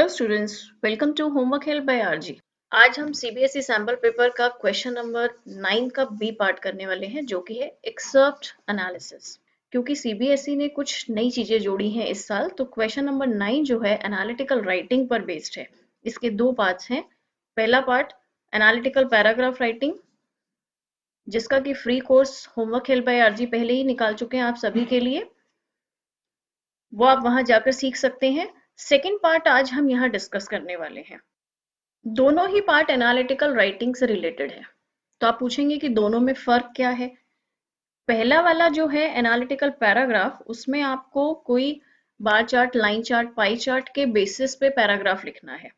Hello students, welcome to homework help by RG. आज हम CBSE sample paper का question number 9 का B part करने वाले हैं, जो कि है एक्सर्प्ट एनालिसिस। क्योंकि सीबीएसई ने कुछ नई चीजें जोड़ी हैं इस साल, तो क्वेश्चन नंबर 9 जो है एनालिटिकल राइटिंग पर बेस्ड है। इसके दो पार्ट्स हैं। पहला पार्ट एनालिटिकल पैराग्राफ राइटिंग, जिसका कि free course homework help by RG पहले ही निकाल चुके हैं आप सभी के लिए, वो आप वहां जाकर सीख सकते हैं। सेकेंड पार्ट आज हम यहाँ डिस्कस करने वाले हैं। दोनों ही पार्ट एनालिटिकल राइटिंग से रिलेटेड है। तो आप पूछेंगे कि दोनों में फर्क क्या है। पहला वाला जो है एनालिटिकल पैराग्राफ, उसमें आपको कोई bar chart, line chart, pie chart के बेसिस पे पैराग्राफ लिखना है।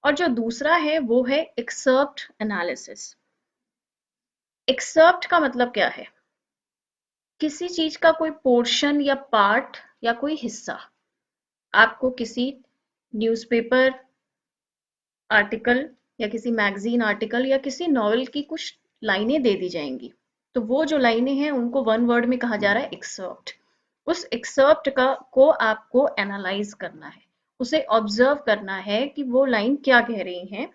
और जो दूसरा है वो है एक्सर्प्ट एनालिसिस। एक्सर्प्ट का मतलब क्या है? किसी चीज का कोई पोर्शन या पार्ट या कोई हिस्सा आपको किसी न्यूज़पेपर आर्टिकल या किसी मैगजीन आर्टिकल या किसी नॉवेल की कुछ लाइनें दे दी जाएंगी, तो वो जो लाइनें हैं उनको वन वर्ड में कहा जा रहा है एक्सर्प्ट। उस एक्सर्प्ट का को आपको एनालाइज करना है, उसे ऑब्जर्व करना है कि वो लाइन क्या कह रही है,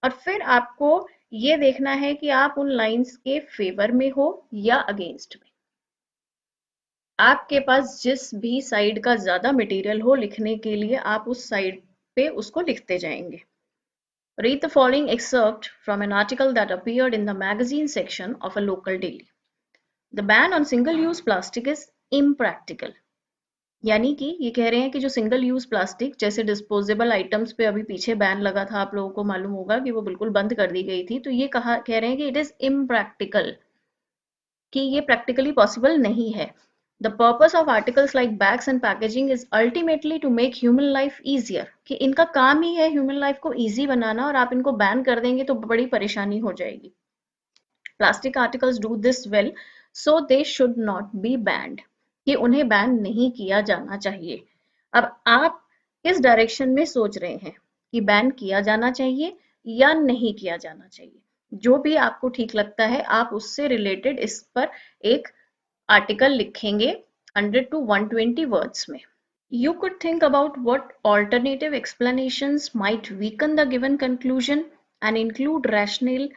और फिर आपको ये देखना है कि आप उन लाइंस के फेवर में हो या अगेंस्ट में। आपके पास जिस भी साइड का ज्यादा मटेरियल हो लिखने के लिए, आप उस साइड पे उसको लिखते जाएंगे। Read the following excerpt from an article that appeared in the magazine section of a local daily. The ban on single-use plastic is impractical. यानी कि ये कह रहे हैं कि जो सिंगल यूज प्लास्टिक जैसे डिस्पोजेबल आइटम्स पे अभी पीछे बैन लगा था, आप लोगों को मालूम होगा कि वो बिल्कुल बंद कर दी गई थी, तो ये कह रहे हैं कि इट इज इम्प्रैक्टिकल, कि ये प्रैक्टिकली पॉसिबल नहीं है। The purpose of articles like bags and packaging is ultimately to make human life easier, कि इनका काम ही है human life को easy बनाना, और आप इनको बैन कर देंगे तो बड़ी परेशानी हो जाएगी। Plastic articles do this well, so they should not be banned, कि उन्हें बैन नहीं किया जाना चाहिए। अब आप किस डायरेक्शन में सोच रहे हैं कि बैन किया जाना चाहिए या नहीं किया जाना चाहिए? जो भी आपको ठीक लगता है आप उससे रिलेटेड इस पर एक आर्टिकल लिखेंगे 100 to 120 words में। You could think about what alternative explanations might weaken the given conclusion and include rationale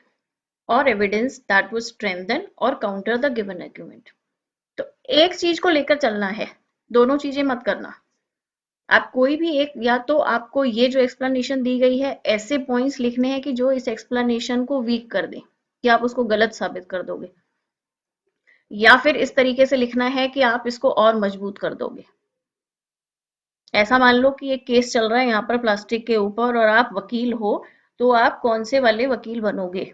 or evidence that would strengthen or counter the given argument. तो एक चीज को लेकर चलना है, दोनों चीजें मत करना। आप कोई भी एक, या तो आपको ये जो एक्सप्लेनेशन दी गई है ऐसे पॉइंट्स लिखने हैं कि जो इस एक्सप्लेनेशन को वीक कर दें, कि आप उसको गलत साबित कर दोगे, या फिर इस तरीके से लिखना है कि आप इसको और मजबूत कर दोगे। ऐसा मान लो कि एक केस चल रहा है यहाँ पर प्लास्टिक के ऊपर, और आप वकील हो, तो आप कौन से वाले वकील बनोगे?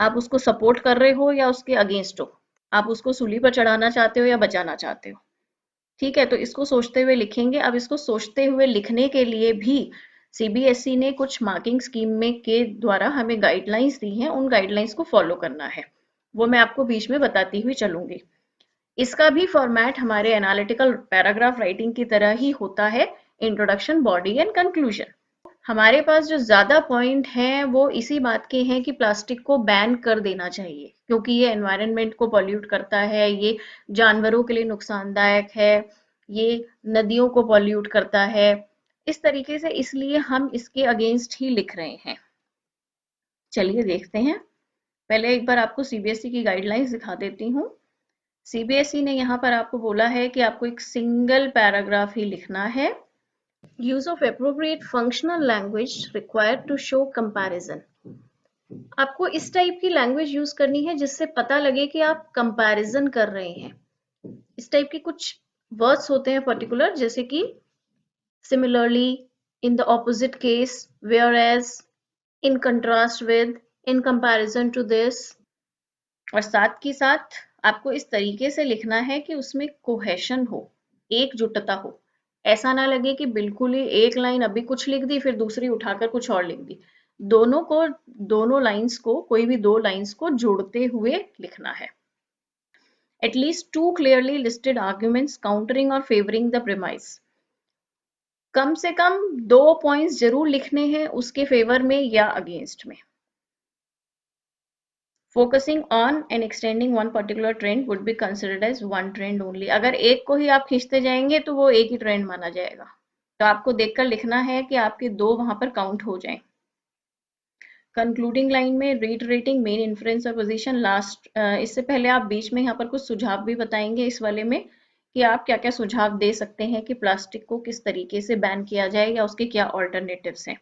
आप उसको सपोर्ट कर रहे हो या उसके अगेंस्ट हो? आप उसको सूली पर चढ़ाना चाहते हो या बचाना चाहते हो? ठीक है, तो इसको सोचते हुए लिखेंगे। अब इसको सोचते हुए लिखने के लिए भी सीबीएसई ने कुछ मार्किंग स्कीम में के द्वारा हमें गाइडलाइंस दी हैं, उन गाइडलाइंस को फॉलो करना है, वो मैं आपको बीच में बताती हुई चलूंगी। इसका भी फॉर्मेट हमारे एनालिटिकल पैराग्राफ राइटिंग की तरह ही होता है, इंट्रोडक्शन, बॉडी एंड कंक्लूजन। हमारे पास जो ज्यादा पॉइंट हैं वो इसी बात के हैं कि प्लास्टिक को बैन कर देना चाहिए, क्योंकि ये एनवायरनमेंट को पॉल्यूट करता है, ये जानवरों के लिए नुकसानदायक है, ये नदियों को पॉल्यूट करता है, इस तरीके से, इसलिए हम इसके अगेंस्ट ही लिख रहे हैं। चलिए देखते हैं। पहले एक बार आपको सीबीएसई की गाइडलाइंस दिखा देती हूँ। सीबीएसई ने यहाँ पर आपको बोला है कि आपको एक सिंगल पैराग्राफ ही लिखना है। Use of appropriate functional language required to show comparison. आपको इस टाइप की लैंग्वेज यूज करनी है जिससे पता लगे कि आप कंपैरिजन कर रहे हैं। इस टाइप के कुछ वर्ड्स होते हैं पर्टिकुलर, जैसे कि similarly, in the opposite case, whereas, in contrast with, in comparison to this. और साथ के साथ आपको इस तरीके से लिखना है कि उसमें कोहेशन हो, एकजुटता हो। ऐसा ना लगे कि बिल्कुल ही एक लाइन अभी कुछ लिख दी फिर दूसरी उठाकर कुछ और लिख दी। दोनों लाइंस को, कोई भी दो लाइंस को जोड़ते हुए लिखना है। At least two clearly listed arguments countering or favoring the premise. कम से कम दो पॉइंट्स जरूर लिखने हैं उसके फेवर में या अगेंस्ट में। Focusing on and extending one particular trend would be considered as one trend only. अगर एक को ही आप खींचते जाएंगे तो वो एक ही ट्रेंड माना जाएगा। तो आपको देखकर लिखना है कि आपके 2 वहाँ पर काउंट हो जाएँ। कंक्लूडिंग लाइन में रीइटरेटिंग मेन इन्फ्रेंस और पोजीशन लास्ट, इससे पहले आप बीच में यहाँ पर कुछ सुझाव भी बताएंगे इस वाले में कि आप क्या क्या सुझाव दे सकते हैं कि प्लास्टिक को किस तरीके से बैन किया जाए या उसके क्या ऑल्टरनेटिव्स हैं।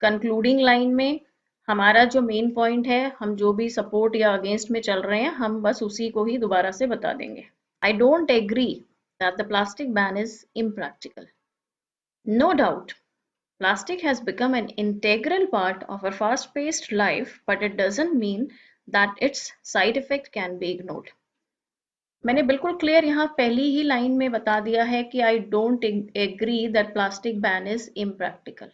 कंक्लूडिंग लाइन में हमारा जो मेन पॉइंट है, हम जो भी सपोर्ट या अगेंस्ट में चल रहे हैं, हम बस उसी को ही दोबारा से बता देंगे। I don't agree that the plastic ban is impractical. No doubt plastic has become an integral part of our fast paced life, but it doesn't mean that its side effect can be ignored. मैंने बिल्कुल clear यहाँ पहली ही line में बता दिया है कि I don't agree that plastic ban is impractical,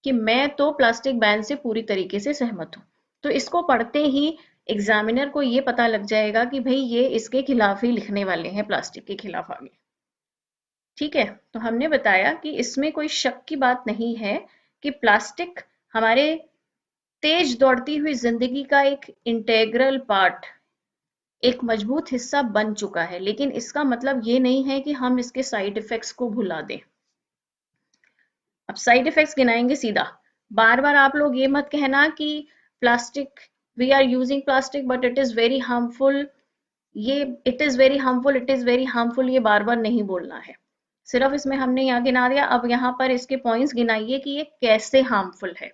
कि मैं तो प्लास्टिक बैन से पूरी तरीके से सहमत हूँ। तो इसको पढ़ते ही एग्जामिनर को ये पता लग जाएगा कि भाई ये इसके खिलाफ ही लिखने वाले हैं, प्लास्टिक के खिलाफ आगे। ठीक है, तो हमने बताया कि इसमें कोई शक की बात नहीं है कि प्लास्टिक हमारे तेज दौड़ती हुई जिंदगी का एक इंटेग्रल पार्ट, एक मजबूत हिस्सा बन चुका है, लेकिन इसका मतलब ये नहीं है कि हम इसके साइड इफेक्ट्स को भुला दें। अब साइड इफेक्ट्स गिनाएंगे सीधा। बार बार आप लोग ये मत कहना कि plastic, we are using plastic but it is very harmful, ये it is very harmful, it is very harmful, ये बार बार नहीं बोलना है। सिर्फ इसमें हमने यहाँ गिना दिया, अब यहाँ पर इसके पॉइंट्स गिनाइए कि ये कैसे हार्मफुल है।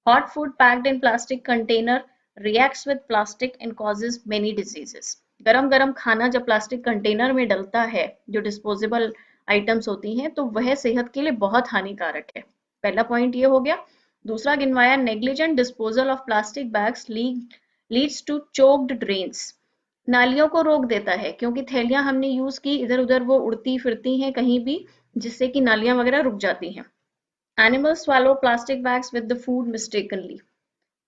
Hot food packed in plastic container reacts with plastic and causes many diseases. गरम गरम खाना जब प्लास्टिक कंटेनर में डलता है, जो डिस्पोजेबल आइटम्स होती हैं, तो वह सेहत के लिए बहुत हानिकारक है। पहला पॉइंट ये हो गया। दूसरा गिनवाया, negligent disposal of plastic bags leads to choked drains. नालियों को रोक देता है, क्योंकि थैलियां हमने यूज की, इधर उधर वो उड़ती फिरती हैं कहीं भी, जिससे कि नालियां वगैरह रुक जाती हैं। Animals swallow plastic bags with the food mistakenly.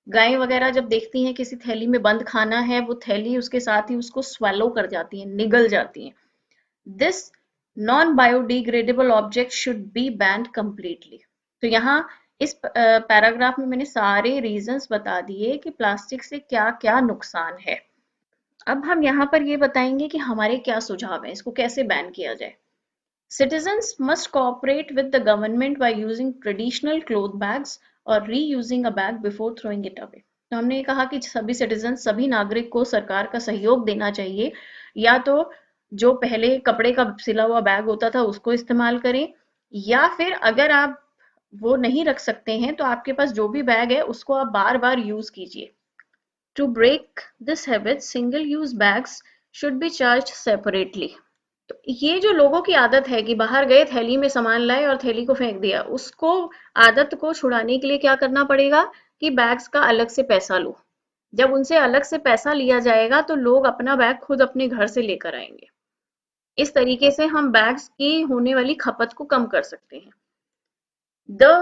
गायें वगैरह जब देखती हैं किसी थैली में बंद खाना है, वो थैली उसके साथ ही उसको swallow कर जाती हैं, निगल जाती हैं। This non biodegradable object should be band completely. तो यहाँ इस पैराग्राफ में मैंने सारे रीजंस बता दिए कि प्लास्टिक से क्या क्या नुकसान है। अब हम यहाँ पर ये बताएंगे कि हमारे क्या सुझाव हैं, इसको कैसे बैन किया जाए। Citizens must cooperate with the government by using traditional cloth bags or reusing a bag before throwing it away. तो हमने ये कहा कि सभी सिटीजन, सभी नागरिक को सरकार का सहयोग देना चाहिए, या तो जो पहले कपड़े का सिला हुआ बैग होता था उसको इस्तेमाल करें, या फिर अगर आप वो नहीं रख सकते हैं तो आपके पास जो भी बैग है उसको आप बार बार यूज कीजिए। To break this habit, single-use bags should be charged separately. तो ये जो लोगों की आदत है कि बाहर गए, थैली में सामान लाए और थैली को फेंक दिया, उसको आदत को छुड़ाने के लिए क्या करना पड़ेगा कि बैग्स का अलग से पैसा लो। जब उनसे अलग से पैसा लिया जाएगा तो लोग अपना बैग खुद अपने घर से लेकर आएंगे। इस तरीके से हम बैग्स की होने वाली खपत को कम कर सकते हैं। The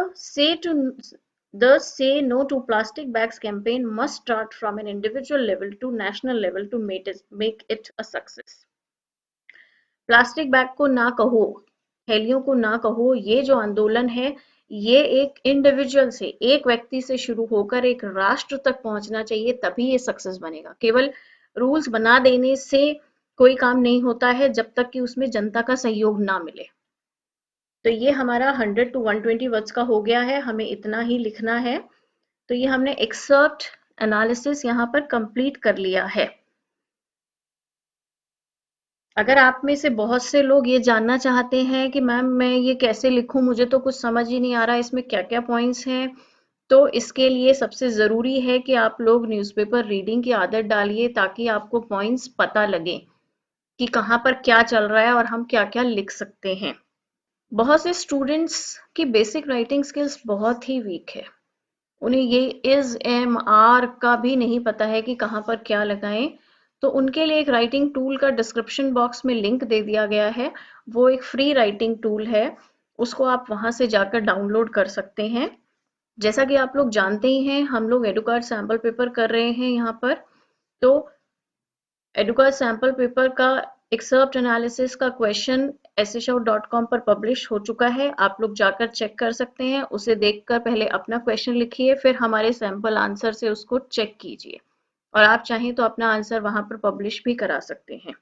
Say No to Plastic Bags campaign must start from an individual level to national level to make it a success. Plastic bag को ना कहो, थैलियों को ना कहो, ये जो आंदोलन है, ये एक इंडिविजुअल से, एक व्यक्ति से शुरू होकर एक राष्ट्र तक पहुंचना चाहिए, तभी ये सक्सेस बनेगा। केवल रूल्स बना देने से कोई काम नहीं होता है जब तक कि उसमें जनता का सहयोग ना मिले। तो ये हमारा 100 to 120 वर्ड्स का हो गया है, हमें इतना ही लिखना है। तो ये हमने एक्सर्प्ट एनालिसिस यहाँ पर कंप्लीट कर लिया है। अगर आप में से बहुत से लोग ये जानना चाहते हैं कि मैम मैं ये कैसे लिखूं, मुझे तो कुछ समझ ही नहीं आ रहा इसमें क्या क्या पॉइंट्स हैं, तो इसके लिए सबसे ज़रूरी है कि आप लोग न्यूज़पेपर रीडिंग की आदत डालिए, ताकि आपको पॉइंट्स पता लगे कि कहाँ पर क्या चल रहा है और हम क्या क्या लिख सकते हैं। बहुत से स्टूडेंट्स की बेसिक राइटिंग स्किल्स बहुत ही वीक है, उन्हें ये इज एम आर का भी नहीं पता है कि कहाँ पर क्या लगाएं। तो उनके लिए एक राइटिंग टूल का डिस्क्रिप्शन बॉक्स में लिंक दे दिया गया है, वो एक फ्री राइटिंग टूल है, उसको आप वहां से जाकर डाउनलोड कर सकते हैं। जैसा कि आप लोग जानते ही हैं, हम लोग एडुकार्ड सैम्पल पेपर कर रहे हैं यहाँ पर। तो एडुकार्ड सैम्पल पेपर का एक्सर्प्ट एनालिसिस का क्वेश्चन sshou.com पर पब्लिश हो चुका है, आप लोग जाकर चेक कर सकते हैं। उसे देखकर पहले अपना क्वेश्चन लिखिए, फिर हमारे सैंपल आंसर से उसको चेक कीजिए, और आप चाहें तो अपना आंसर वहां पर पब्लिश भी करा सकते हैं।